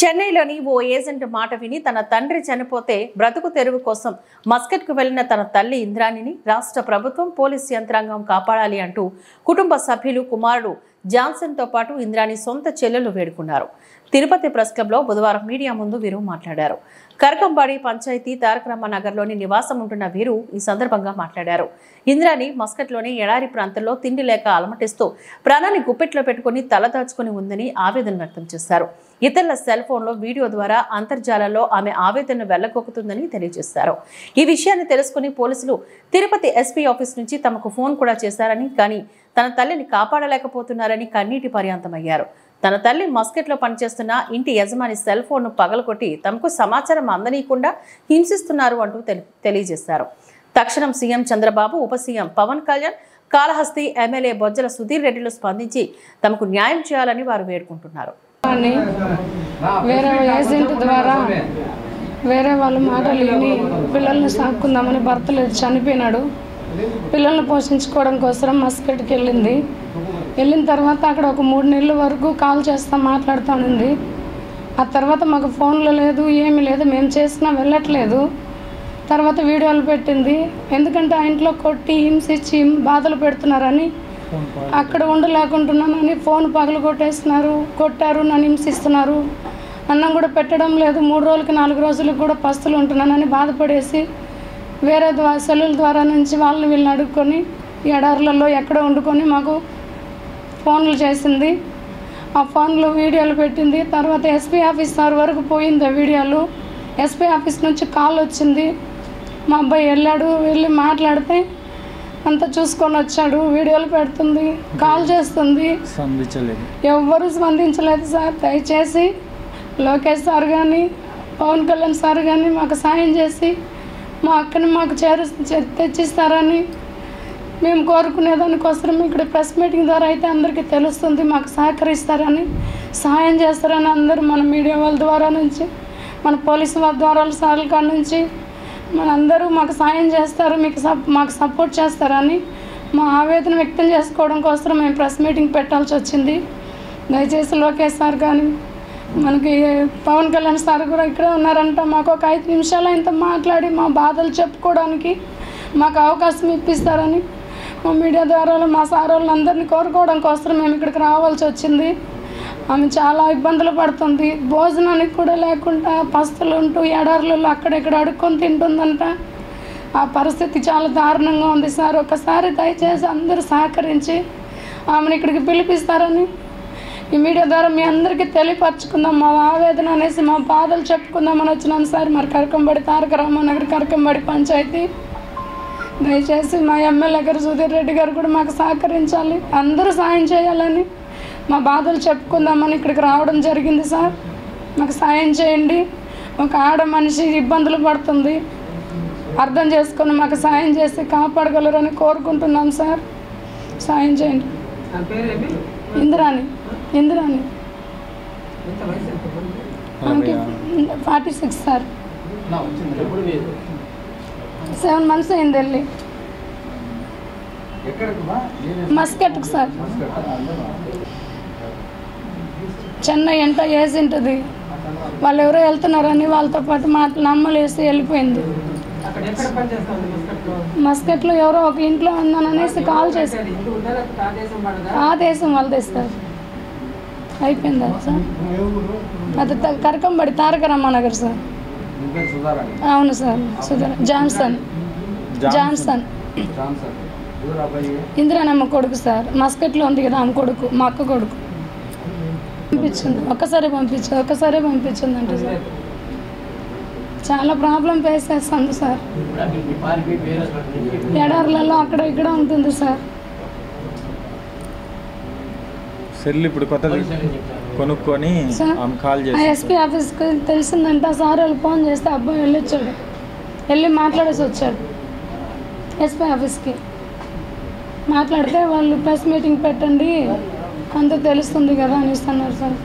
చెన్నైలోని ఓ ఏజెంట్ మాట విని తన తండ్రి చనిపోతే బ్రతుకు తెరువు కోసం మస్కట్కు వెళ్లిన తన తల్లి ఇంద్రాణిని రాష్ట్ర ప్రభుత్వం పోలీసు యంత్రాంగం కాపాడాలి అంటూ కుటుంబ సభ్యులు కుమారుడు జాన్సన్తో పాటు ఇంద్రాణి సొంత చెల్లెలు వేడుకున్నారు. తిరుపతి ప్రెస్ క్లబ్లో బుధవారం మీడియా ముందు వీరు మాట్లాడారు. కరకంబాడి పంచాయతీ తారకరామ నగర్లోని నివాసం ఉంటున్న వీరు ఈ సందర్భంగా మాట్లాడారు. ఇంద్రాణి మస్కట్లోని ఎడారి ప్రాంతంలో తిండి లేక అలమటిస్తూ ప్రాణాన్ని గుప్పెట్లో పెట్టుకుని తలదాచుకుని ఉందని ఆవేదన వ్యక్తం చేశారు. ఇతరుల సెల్ ఫోన్లో వీడియో ద్వారా అంతర్జాలంలో ఆమె ఆవేదన వెళ్లగొక్కుతుందని తెలియజేశారు. ఈ విషయాన్ని తెలుసుకుని పోలీసులు తిరుపతి ఎస్పీ ఆఫీస్ నుంచి తమకు ఫోన్ కూడా చేశారని, కానీ తన తల్లిని కాపాడలేకపోతున్నారని కన్నీటి పర్యాంతమయ్యారు. తన తల్లి మస్కట్లో పనిచేస్తున్న ఇంటి యజమాని సెల్ ఫోన్ను పగలగొట్టి తమకు సమాచారం అందనీయకుండా హింసిస్తున్నారు అంటూ తెలియజేశారు. తక్షణం సీఎం చంద్రబాబు, ఉప సీఎం పవన్ కళ్యాణ్, కాళహస్తి ఎమ్మెల్యే బొజ్జల సుధీర్ రెడ్డిలు స్పందించి తమకు న్యాయం చేయాలని వారు వేడుకుంటున్నారు. వేరే ఏజెంట్ ద్వారా వేరే వాళ్ళ మాటలు విని పిల్లల్ని సాక్కుందామని భర్త లేదు, చనిపోయినాడు. పిల్లల్ని పోషించుకోవడం కోసం మస్కట్కి వెళ్ళిన తర్వాత అక్కడ ఒక 3 నెలల వరకు కాల్ చేస్తా మాట్లాడుతూ. ఆ తర్వాత మాకు ఫోన్లో లేదు, ఏమీ లేదు, మేము చేసినా వెళ్ళట్లేదు. తర్వాత వీడియోలు పెట్టింది. ఎందుకంటే ఆ ఇంట్లో కొట్టి హింసించి బాధలు పెడుతున్నారని అక్కడ ఉండలేకుంటున్నానని ఫోన్ పగలు కొట్టారు, నన్ను హింసిస్తున్నారు, అన్నం కూడా పెట్టడం లేదు, 3 రోజులకి 4 రోజులకు కూడా పస్తులు ఉంటున్నానని బాధపడేసి వేరే సెల్లుల ద్వారా నుంచి వాళ్ళని వీళ్ళని అడుక్కొని ఎడారులలో ఎక్కడ వండుకొని మాకు ఫోన్లు చేసింది. ఆ ఫోన్లో వీడియోలు పెట్టింది. తర్వాత ఎస్పీ ఆఫీస్ సార్ వరకు పోయింది ఆ వీడియోలు. ఎస్పీ ఆఫీస్ నుంచి కాల్ వచ్చింది. మా అబ్బాయి వెళ్ళి మాట్లాడితే అంతా చూసుకొని వచ్చాడు. వీడియోలు పెడుతుంది, కాల్ చేస్తుంది, ఎవ్వరూ స్పందించలేదు. సార్ దయచేసి లోకేష్ సార్ కానీ పవన్ కళ్యాణ్ సార్ కానీ మాకు సాయం చేసి మా అక్కని మాకు తెచ్చిస్తారని మేము కోరుకునేదానికోసం ఇక్కడ ప్రెస్ మీటింగ్ ద్వారా అయితే అందరికీ తెలుస్తుంది. మాకు సహకరిస్తారని, సహాయం చేస్తారని అందరూ మన మీడియా వాళ్ళ ద్వారా నుంచి, మన పోలీసు వాళ్ళ ద్వారా సార్ల కాడ నుంచి మనందరూ మాకు సాయం చేస్తారు, మాకు సపోర్ట్ చేస్తారని మా ఆవేదన వ్యక్తం చేసుకోవడం కోసం మేము ప్రెస్ మీటింగ్ పెట్టాల్సి వచ్చింది. దయచేసి లోకేష్ సార్ కానీ మనకి పవన్ కళ్యాణ్ సార్ కూడా ఇక్కడే ఉన్నారంట. మాకు ఒక 5 నిమిషాలు ఇంత మాట్లాడి మా బాధలు చెప్పుకోవడానికి మాకు అవకాశం ఇప్పిస్తారని మా మీడియా ద్వారా మా సార్ వాళ్ళందరినీ కోరుకోవడం కోసం మేము ఇక్కడికి రావాల్సి వచ్చింది. ఆమె చాలా ఇబ్బందులు పడుతుంది. భోజనానికి కూడా లేకుండా పస్తులు ఉంటూ ఎడారులలో అక్కడెక్కడ అడుక్కొని తింటుందంట. ఆ పరిస్థితి చాలా దారుణంగా ఉంది. సార్ ఒకసారి దయచేసి అందరూ సహకరించి ఆమెను ఇక్కడికి పిలిపిస్తారని ఈ మీడియా ద్వారా మీ అందరికీ తెలియపరచుకుందాం. మా ఆవేదన అనేసి మా బాధలు చెప్పుకుందామని వచ్చినాను సార్. మరి కరకంబాడి తారకరామ నగర్ కరకంబాడి పంచాయతీ దయచేసి మా ఎమ్మెల్యే గారు సుధీర్ రెడ్డి గారు కూడా మాకు సహకరించాలి, అందరూ సాయం చేయాలని మా బాధలు చెప్పుకుందామని ఇక్కడికి రావడం జరిగింది. సార్ మాకు సాయం చేయండి. ఒక ఆడ మనిషి ఇబ్బందులు పడుతుంది, అర్థం చేసుకొని మాకు సాయం చేసి కాపాడగలరని కోరుకుంటున్నాం సార్. సాయం చేయండి. ఇంద్రాణి 46 సార్. 7 months అయింది వెళ్ళి మస్కట్కు సార్. చెన్నై అంట ఏజెంట్ది. వాళ్ళు ఎవరో వెళ్తున్నారని వాళ్ళతో పాటు నమ్మలేసి వెళ్ళిపోయింది. మస్కట్లో ఎవరో ఒక ఇంట్లో ఉందననేసి కాల్ చేశారు. ఆ దేశం వాళ్ళదే సార్. అయిపోయిందా సార్? అది కరకంబాడి తారకరామ నగర్ సార్. అవును సార్. జాన్సన్ ఇందిరానమ్మ కొడుకు సార్. మస్కట్లో ఉంది కదా ఆమె కొడుకు, మా అక్క కొడుకు. ఒక్కసారి పంపించింది అంటే సార్ చాలా ప్రాబ్లం ఫేస్ చేస్తుంది సార్. ఎడారులలో అక్కడ ఇక్కడ ఉంటుంది సార్. సెల్ ఇప్పుడు కొత్తది కొనుక్కొని ఎస్పీ ఆఫీస్కి తెలిసిందంట. సార్ వాళ్ళు ఫోన్ చేస్తే అబ్బాయి వెళ్ళి మాట్లాడేసి వచ్చాడు. ఎస్పీ ఆఫీస్కి మాట్లాడితే వాళ్ళు ప్రెస్ మీటింగ్ పెట్టండి అంతా తెలుస్తుంది కదా అని ఇస్తున్నారు సార్.